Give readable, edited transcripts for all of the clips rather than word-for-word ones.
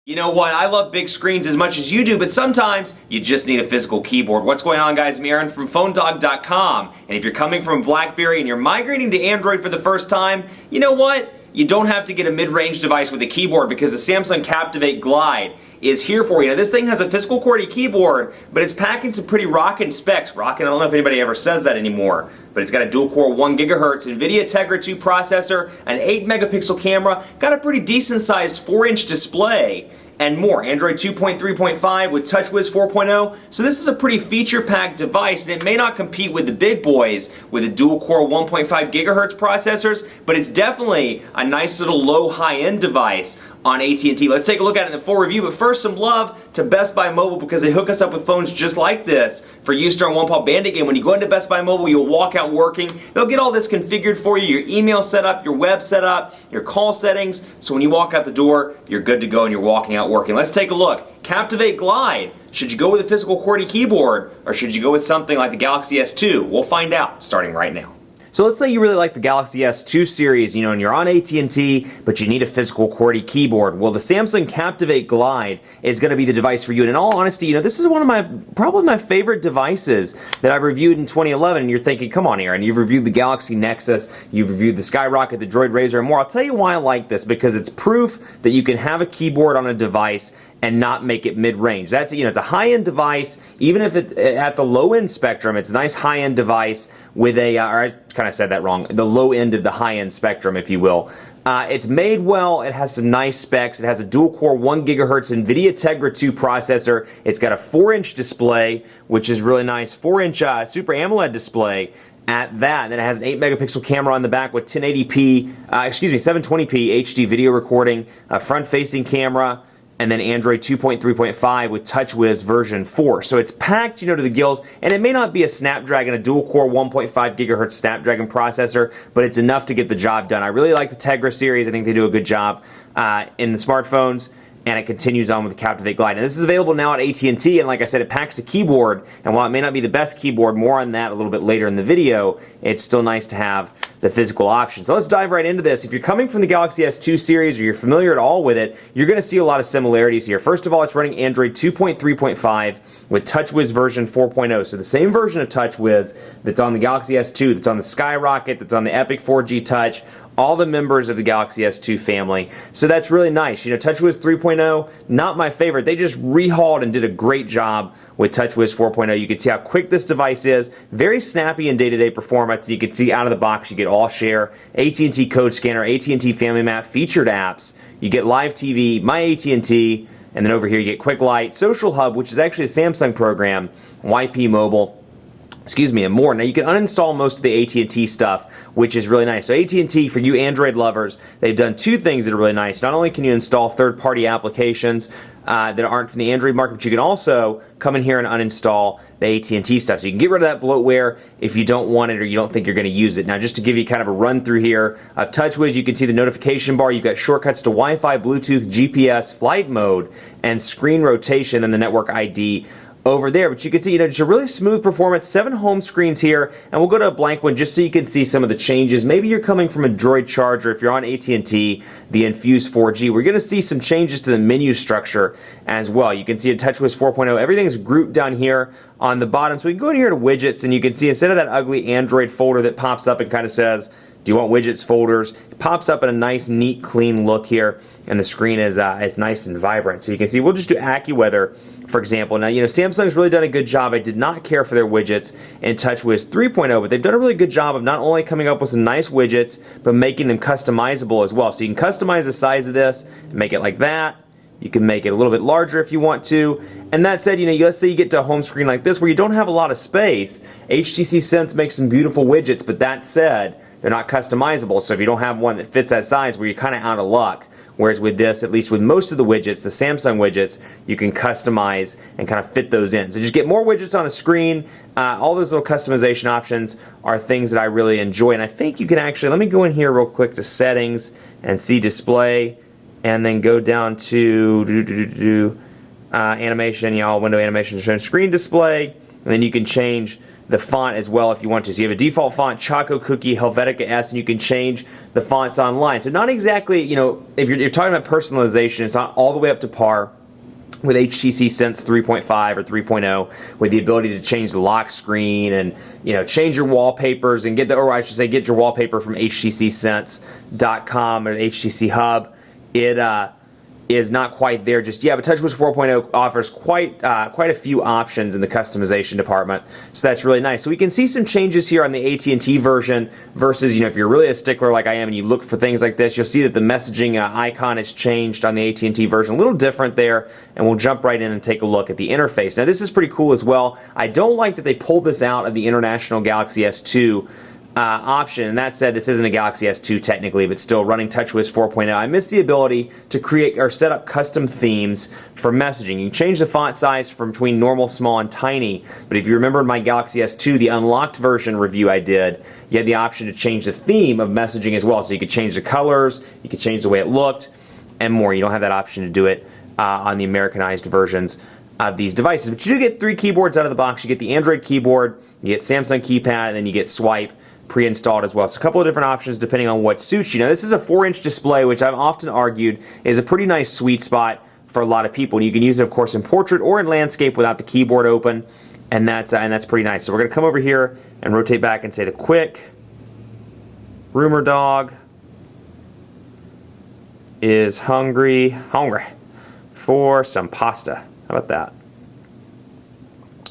You know what, I love big screens as much as you do, but sometimes you just need a physical keyboard. What's going on, guys? I'm Aaron from PhoneDog.com, and if you're coming from BlackBerry and you're migrating to Android for the first time, you know what? You don't have to get a mid-range device with a keyboard because the Samsung Captivate Glide is here for you. Now, this thing has a physical QWERTY keyboard, but it's packing some pretty rockin' specs. Rockin', I don't know if anybody ever says that anymore, but it's got a dual-core 1 GHz NVIDIA Tegra 2 processor, an 8-megapixel camera, got a pretty decent-sized 4-inch display, and more. Android 2.3.5 with TouchWiz 4.0. So this is a pretty feature-packed device, and it may not compete with the big boys with the dual-core 1.5 gigahertz processors, but it's definitely a nice little low high-end device on AT&T. Let's take a look at it in the full review, but first some love to Best Buy Mobile because they hook us up with phones just like this for use during One Paw Bandit game. When you go into Best Buy Mobile, you'll walk out working. They'll get all this configured for you, your email set up, your web set up, your call settings, so when you walk out the door, you're good to go and you're walking out working. Let's take a look. Captivate Glide. Should you go with a physical QWERTY keyboard or should you go with something like the Galaxy S2? We'll find out starting right now. So let's say you really like the Galaxy S2 series, you know, and you're on AT&T, but you need a physical QWERTY keyboard. Well, the Samsung Captivate Glide is going to be the device for you. And in all honesty, you know, this is one of probably my favorite devices that I've reviewed in 2011. And you're thinking, come on, Aaron, you've reviewed the Galaxy Nexus, you've reviewed the Skyrocket, the Droid Razr, and more. I'll tell you why I like this, because it's proof that you can have a keyboard on a device and not make it mid-range. That's, you know, it's a high-end device, even if it's at the low-end spectrum. It's a nice high-end device with a, or I kind of said that wrong, the low end of the high-end spectrum, if you will. It's made well, it has some nice specs, it has a dual-core 1 gigahertz NVIDIA Tegra 2 processor, it's got a 4-inch display, which is really nice, 4-inch Super AMOLED display at that, and then it has an 8-megapixel camera on the back with 720p HD video recording, a front-facing camera, and then Android 2.3.5 with TouchWiz version 4. So it's packed, you know, to the gills, and it may not be a Snapdragon, a dual-core 1.5 gigahertz Snapdragon processor, but it's enough to get the job done. I really like the Tegra series. I think they do a good job in the smartphones, and it continues on with the Captivate Glide. And this is available now at AT&T, and like I said, it packs a keyboard, and while it may not be the best keyboard, more on that a little bit later in the video, it's still nice to have the physical option. So let's dive right into this. If you're coming from the Galaxy S2 series or you're familiar at all with it, you're going to see a lot of similarities here. First of all, it's running Android 2.3.5 with TouchWiz version 4.0. So the same version of TouchWiz that's on the Galaxy S2, that's on the Skyrocket, that's on the Epic 4G Touch, all the members of the Galaxy S2 family. So that's really nice. You know, TouchWiz 3.0, not my favorite. They just rehauled and did a great job with TouchWiz 4.0. You can see how quick this device is. Very snappy in day-to-day performance. You can see out of the box, you get All Share, AT&T Code Scanner, AT&T Family Map, featured apps. You get Live TV, My AT&T, and then over here you get Quick Light, Social Hub, which is actually a Samsung program, YP Mobile, and more. Now you can uninstall most of the AT&T stuff, which is really nice. So AT&T, for you Android lovers, they've done two things that are really nice. Not only can you install third-party applications that aren't from the Android market, but you can also come in here and uninstall the AT&T stuff. So you can get rid of that bloatware if you don't want it or you don't think you're going to use it. Now just to give you kind of a run through here of TouchWiz, you can see the notification bar. You've got shortcuts to Wi-Fi, Bluetooth, GPS, flight mode, and screen rotation and the network ID over there. But you can see, you know, just a really smooth performance, 7 home screens here, and we'll go to a blank one just so you can see some of the changes. Maybe you're coming from a Droid charger. If you're on AT&T, the Infuse 4G, we're going to see some changes to the menu structure as well. You can see in TouchWiz 4.0, everything's grouped down here on the bottom. So we can go in here to widgets, and you can see instead of that ugly Android folder that pops up and kind of says, do you want widgets, folders? It pops up in a nice, neat, clean look here, and the screen is nice and vibrant. So you can see, we'll just do AccuWeather, for example. Now, you know, Samsung's really done a good job. I did not care for their widgets in TouchWiz 3.0, but they've done a really good job of not only coming up with some nice widgets, but making them customizable as well. So you can customize the size of this, make it like that. You can make it a little bit larger if you want to. And that said, you know, let's say you get to a home screen like this where you don't have a lot of space. HTC Sense makes some beautiful widgets, but that said, they're not customizable. So if you don't have one that fits that size, where you're kind of out of luck. Whereas with this, at least with most of the widgets, the Samsung widgets, you can customize and kind of fit those in. So just get more widgets on the screen. All those little customization options are things that I really enjoy. And I think you can actually, let me go in here real quick to settings and see display, and then go down to animation, window animation, screen display, and then you can change the font as well if you want to. So you have a default font, Choco Cookie, Helvetica S, and you can change the fonts online. So not exactly, you know, if you're talking about personalization, it's not all the way up to par with HTC Sense 3.5 or 3.0, with the ability to change the lock screen and, you know, change your wallpapers and get the, or I should say, get your wallpaper from htcsense.com or HTC Hub. It is not quite there just yet, but TouchWiz 4.0 offers quite a few options in the customization department, so that's really nice. So we can see some changes here on the AT&T version versus, you know, if you're really a stickler like I am and you look for things like this, you'll see that the messaging icon has changed on the AT&T version, a little different there, and we'll jump right in and take a look at the interface. Now this is pretty cool as well. I don't like that they pulled this out of the international Galaxy S2 option, and that said, this isn't a Galaxy S2 technically, but still running TouchWiz 4.0. I miss the ability to create or set up custom themes for messaging. You can change the font size from between normal, small, and tiny, but if you remember in my Galaxy S2, the unlocked version review I did, you had the option to change the theme of messaging as well, so you could change the colors, you could change the way it looked, and more. You don't have that option to do it on the Americanized versions of these devices, but you do get 3 keyboards out of the box. You get the Android keyboard, you get Samsung keypad, and then you get swipe pre-installed as well. So a couple of different options depending on what suits you. Now this is a 4-inch display, which I've often argued is a pretty nice sweet spot for a lot of people. And you can use it, of course, in portrait or in landscape without the keyboard open, and that's pretty nice. So we're going to come over here and rotate back and say the quick rumor dog is hungry for some pasta. How about that?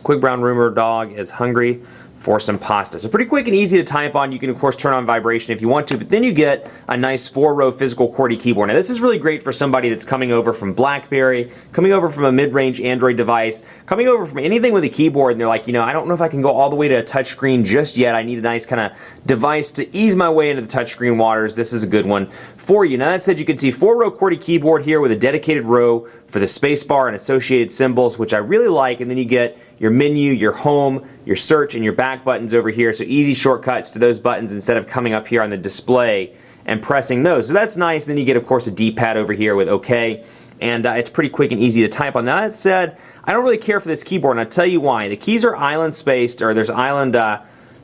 Quick brown rumor dog is hungry for some pasta. So pretty quick and easy to type on. You can of course turn on vibration if you want to, but then you get a nice 4-row physical QWERTY keyboard. Now this is really great for somebody that's coming over from BlackBerry, coming over from a mid-range Android device, coming over from anything with a keyboard, and they're like, you know, I don't know if I can go all the way to a touchscreen just yet. I need a nice kind of device to ease my way into the touchscreen waters. This is a good one for you. Now that said, you can see 4-row QWERTY keyboard here with a dedicated row for the spacebar and associated symbols, which I really like, and then you get your menu, your home, your search, and your back buttons over here, so easy shortcuts to those buttons instead of coming up here on the display and pressing those. So that's nice. Then you get, of course, a D-pad over here with OK, and it's pretty quick and easy to type on. Now that said, I don't really care for this keyboard, and I'll tell you why. The keys are island spaced, or there's island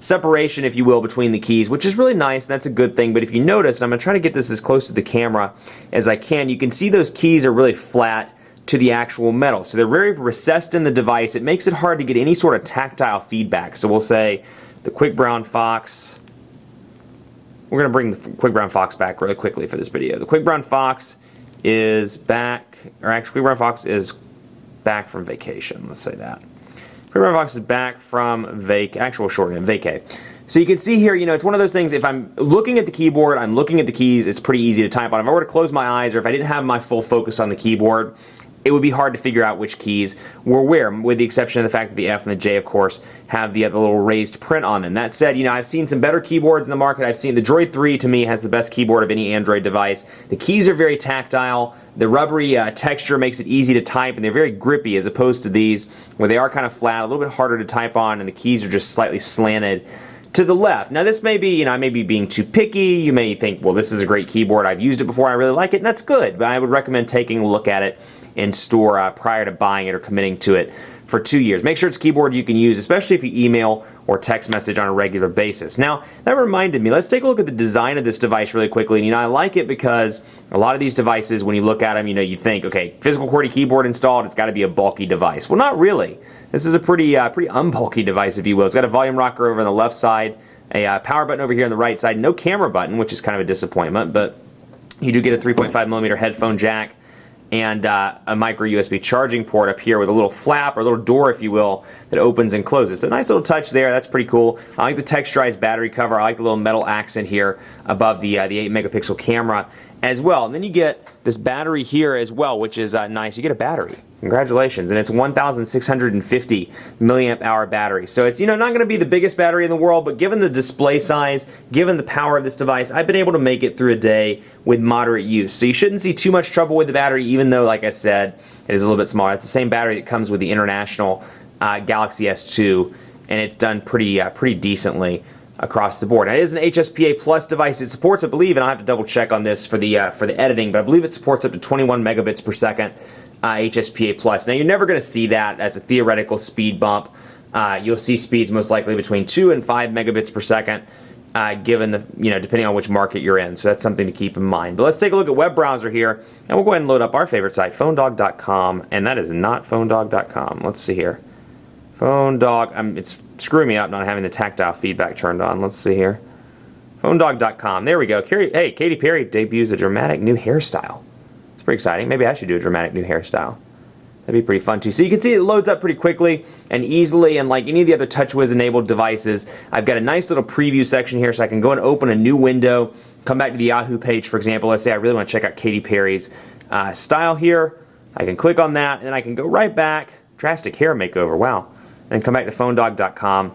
separation, if you will, between the keys, which is really nice, and that's a good thing. But if you notice, and I'm going to try to get this as close to the camera as I can, you can see those keys are really flat to the actual metal. So they're very recessed in the device. It makes it hard to get any sort of tactile feedback. So we'll say the Quick Brown Fox. We're going to bring the Quick Brown Fox back really quickly for this video. The Quick Brown Fox is back, or actually Quick Brown Fox is back from vacation. Let's say that. Quick Brown Fox is back from actual shorthand, vacay. So you can see here, you know, it's one of those things, if I'm looking at the keyboard, I'm looking at the keys, it's pretty easy to type on. If I were to close my eyes, or if I didn't have my full focus on the keyboard, it would be hard to figure out which keys were where, with the exception of the fact that the F and the J, of course, have the little raised print on them. That said, you know, I've seen some better keyboards in the market. I've seen the Droid 3, to me, has the best keyboard of any Android device. The keys are very tactile. The rubbery texture makes it easy to type, and they're very grippy as opposed to these, where they are kind of flat, a little bit harder to type on, and the keys are just slightly slanted to the left. Now this may be, you know, I may be being too picky. You may think, well, this is a great keyboard. I've used it before. I really like it, and that's good. But I would recommend taking a look at it in store prior to buying it or committing to it for 2 years. Make sure it's a keyboard you can use, especially if you email or text message on a regular basis. Now, that reminded me, let's take a look at the design of this device really quickly. And, you know, I like it because a lot of these devices, when you look at them, you know, you think, okay, physical QWERTY keyboard installed, it's got to be a bulky device. Well, not really. This is a pretty unbulky device, if you will. It's got a volume rocker over on the left side, a power button over here on the right side, no camera button, which is kind of a disappointment, but you do get a 3.5mm headphone jack, and a micro USB charging port up here with a little flap, or a little door, if you will, that opens and closes. So a nice little touch there. That's pretty cool. I like the texturized battery cover. I like the little metal accent here above the 8-megapixel camera as well. And then you get this battery here as well, which is nice. You get a battery. Congratulations. And it's 1,650 milliamp hour battery. So it's, you know, not going to be the biggest battery in the world, but given the display size, given the power of this device, I've been able to make it through a day with moderate use. So you shouldn't see too much trouble with the battery, even though, like I said, it is a little bit smaller. It's the same battery that comes with the international Galaxy S2, and it's done pretty decently across the board. Now, it is an HSPA Plus device. It supports, I believe, and I'll have to double check on this for the editing, but I believe it supports up to 21 megabits per second HSPA Plus. Now, you're never going to see that as a theoretical speed bump you'll see speeds most likely between 2 and 5 megabits per second, given the, depending on which market you're in. So that's something to keep in mind. But let's take a look at web browser here, and we'll go ahead and load up our favorite site, phonedog.com, and that is not phonedog.com. Let's see here. PhoneDog, it's screwing me up not having the tactile feedback turned on. Let's see here. PhoneDog.com. There we go. Hey, Katy Perry debuts a dramatic new hairstyle. It's pretty exciting. Maybe I should do a dramatic new hairstyle. That'd be pretty fun too. So you can see it loads up pretty quickly and easily, and like any of the other TouchWiz enabled devices, I've got a nice little preview section here so I can go and open a new window, come back to the Yahoo page, for example. Let's say I really want to check out Katy Perry's style here. I can click on that, and then I can go right back. Drastic hair makeover, wow. And come back to phonedog.com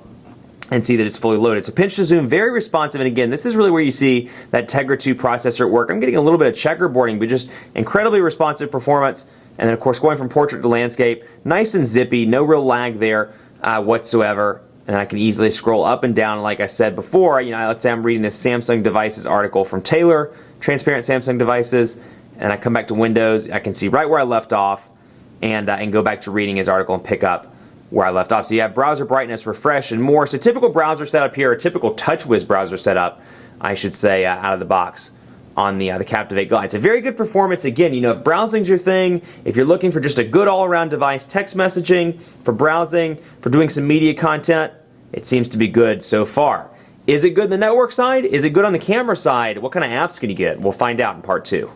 and see that it's fully loaded. So pinch to zoom, very responsive, and again, this is really where you see that Tegra 2 processor at work. I'm getting a little bit of checkerboarding, but just incredibly responsive performance. And then of course going from portrait to landscape, nice and zippy, no real lag there whatsoever. And I can easily scroll up and down, like I said before, let's say I'm reading this Samsung Devices article from Taylor, transparent Samsung Devices, and I come back to Windows, I can see right where I left off, and go back to reading his article and pick up where I left off. So you have browser brightness, refresh, and more. So typical browser setup here, a typical TouchWiz browser setup, I should say, out of the box on the Captivate Glide. It's a very good performance. Again, if browsing's your thing, if you're looking for just a good all-around device, text messaging, for browsing, for doing some media content, it seems to be good so far. Is it good on the network side? Is it good on the camera side? What kind of apps can you get? We'll find out in part 2.